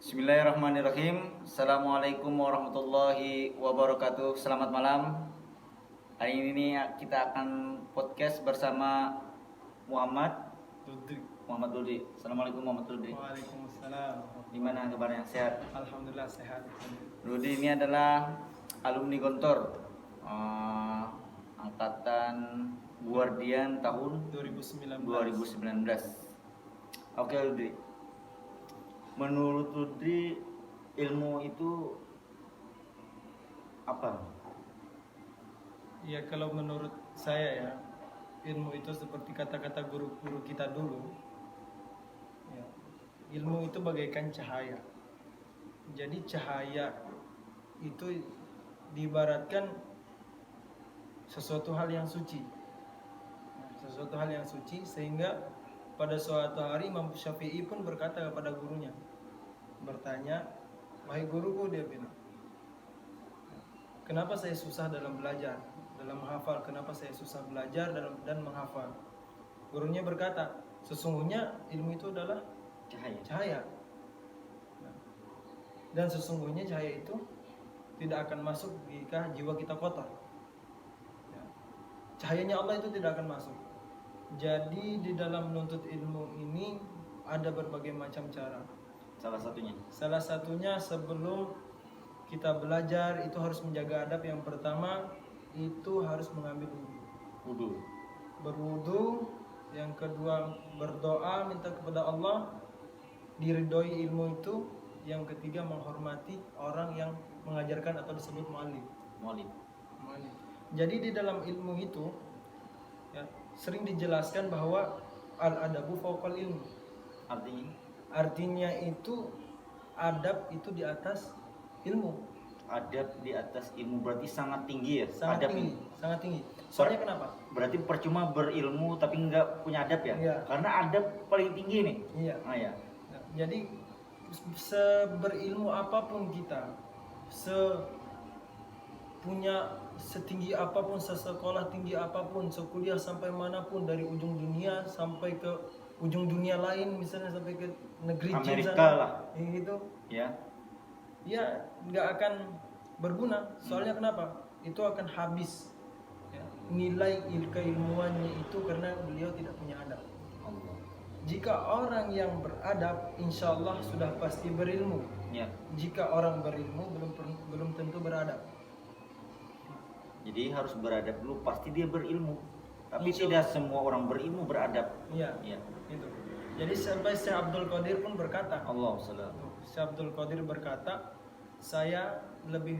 Bismillahirrahmanirrahim. Assalamualaikum warahmatullahi wabarakatuh. Selamat malam. Hari ini kita akan podcast bersama Muhammad Ludri. Ludi. Assalamualaikum Muhammad Ludi. Waalaikumsalam. Gimana kabarnya? Sehat? Alhamdulillah sehat. Ludi ini adalah alumni Gontor, angkatan Guardian tahun 2019. Oke Ludi. Menurut Ludi, ilmu itu apa? Ya kalau menurut saya ya, ilmu itu seperti kata-kata guru-guru kita dulu. Ya, ilmu itu bagaikan cahaya. Jadi cahaya itu diibaratkan sesuatu hal yang suci. Sesuatu hal yang suci sehingga pada suatu hari Imam Syafi'i pun berkata kepada gurunya, bertanya, "Wahai guruku," dia bilang, "kenapa saya susah dalam belajar, dalam menghafal? Kenapa saya susah belajar dan menghafal?" Gurunya berkata, "Sesungguhnya ilmu itu adalah cahaya. Dan sesungguhnya cahaya itu tidak akan masuk jika jiwa kita kotor. Cahayanya Allah itu tidak akan masuk. Jadi di dalam menuntut ilmu ini ada berbagai macam cara. Salah satunya sebelum kita belajar itu harus menjaga adab. Yang pertama itu harus mengambil wudu. Berwudu. Yang kedua berdoa minta kepada Allah diridhoi ilmu itu. Yang ketiga menghormati orang yang mengajarkan atau disebut muallim. Jadi di dalam ilmu itu ya, sering dijelaskan bahwa al-adabu fauqal ilmu. Artinya itu adab itu di atas ilmu. Adab di atas ilmu berarti sangat tinggi ya? Sangat tinggi. Soalnya kenapa? Berarti percuma berilmu tapi nggak punya adab ya? Iya. Karena adab paling tinggi nih. Iya. Ya. Jadi seberilmu apapun kita, setinggi apapun, sesekolah tinggi apapun, sekuliah sampai manapun, dari ujung dunia sampai ke ujung dunia lain, misalnya sampai ke negeri Amerika sana, lah, gitu, ya nggak akan berguna. Soalnya kenapa? Itu akan habis ya, nilai keilmuannya itu karena beliau tidak punya adab. Jika orang yang beradab, insya Allah sudah pasti berilmu. Ya. Jika orang berilmu belum tentu beradab. Jadi harus beradab dulu, pasti dia berilmu. Tapi tidak semua orang berilmu beradab. Iya. Itu. Jadi sampai Syekh Abdul Qadir pun berkata. Syekh Abdul Qadir berkata, saya lebih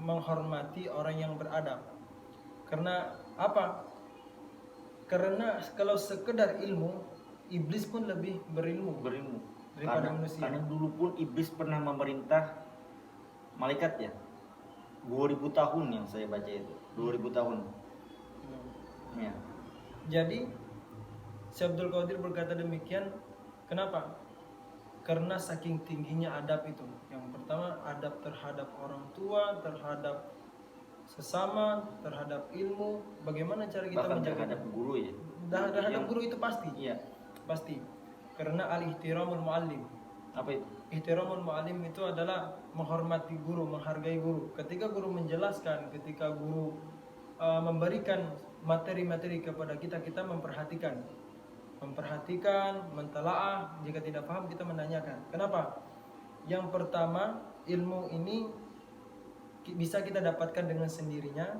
menghormati orang yang beradab. Karena apa? Karena kalau sekedar ilmu, iblis pun lebih berilmu daripada manusia. Karena dulu pun iblis pernah memerintah malaikat ya. 2000 tahun yang saya baca itu. 2000 tahun. Ya. Jadi Syekh Abdul Qadir berkata demikian. Kenapa? Karena saking tingginya adab itu. Yang pertama adab terhadap orang tua, terhadap sesama, terhadap ilmu. Bagaimana cara kita bahkan menjaga terhadap guru ya? Terhadap guru itu pasti. Iya. Pasti. Karena al-ihtiramul muallim. Apa itu? Ihtiramul muallim itu adalah menghormati guru, menghargai guru. Ketika guru menjelaskan, ketika guru memberikan materi-materi kepada kita, kita memperhatikan, mentelaah. Jika tidak paham kita menanyakan. Kenapa? Yang pertama, ilmu ini bisa kita dapatkan dengan sendirinya,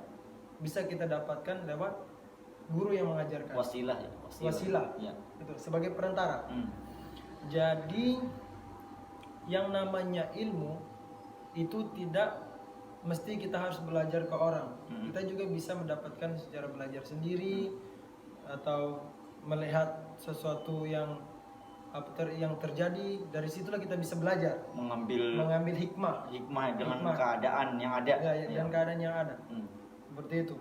bisa kita dapatkan lewat guru yang mengajarkan. Wasilah. Ya. Itu sebagai perantara. Jadi yang namanya ilmu itu tidak mesti kita harus belajar ke orang. Kita juga bisa mendapatkan secara belajar sendiri atau melihat sesuatu yang terjadi, dari situlah kita bisa belajar, mengambil hikmah dengan keadaan yang ada. Dan keadaan yang ada. Seperti itu.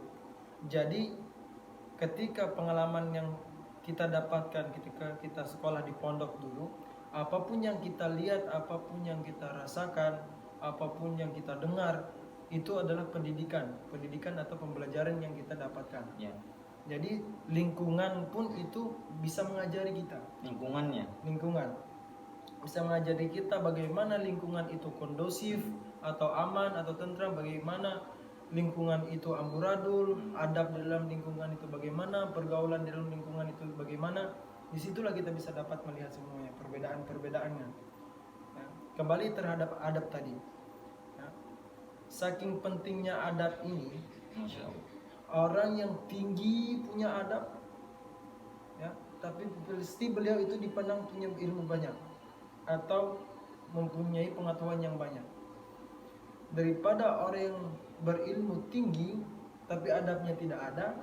Jadi ketika pengalaman yang kita dapatkan ketika kita sekolah di pondok dulu, apapun yang kita lihat, apapun yang kita rasakan, apapun yang kita dengar, itu adalah pendidikan atau pembelajaran yang kita dapatkan. Ya. Jadi lingkungan pun itu bisa mengajari kita. Lingkungan. bisa mengajari kita bagaimana lingkungan itu kondusif atau aman atau tentram, bagaimana lingkungan itu amburadul, adab dalam lingkungan itu bagaimana, pergaulan dalam lingkungan itu bagaimana. Disitulah kita bisa dapat melihat semuanya perbedaan-perbedaannya. Ya, kembali terhadap adab tadi. Ya, saking pentingnya adab ini, Masya Allah. orang yang tinggi punya adab, ya, tapi pasti beliau itu dipandang punya ilmu banyak atau mempunyai pengetahuan yang banyak, daripada orang yang berilmu tinggi tapi adabnya tidak ada,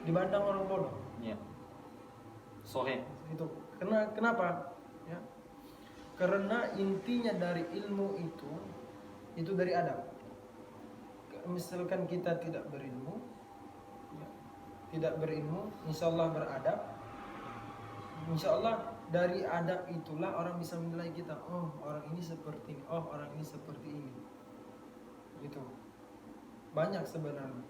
dibandang orang bodoh. Ya. Sohe. Itu kenapa? Ya, karena intinya dari ilmu itu dari adab. Misalkan kita tidak berilmu, ya, insya Allah beradab, insya Allah dari adab itulah orang bisa menilai kita. Oh, orang ini seperti ini. Oh, orang ini seperti ini. Gitu. Banyak sebenarnya.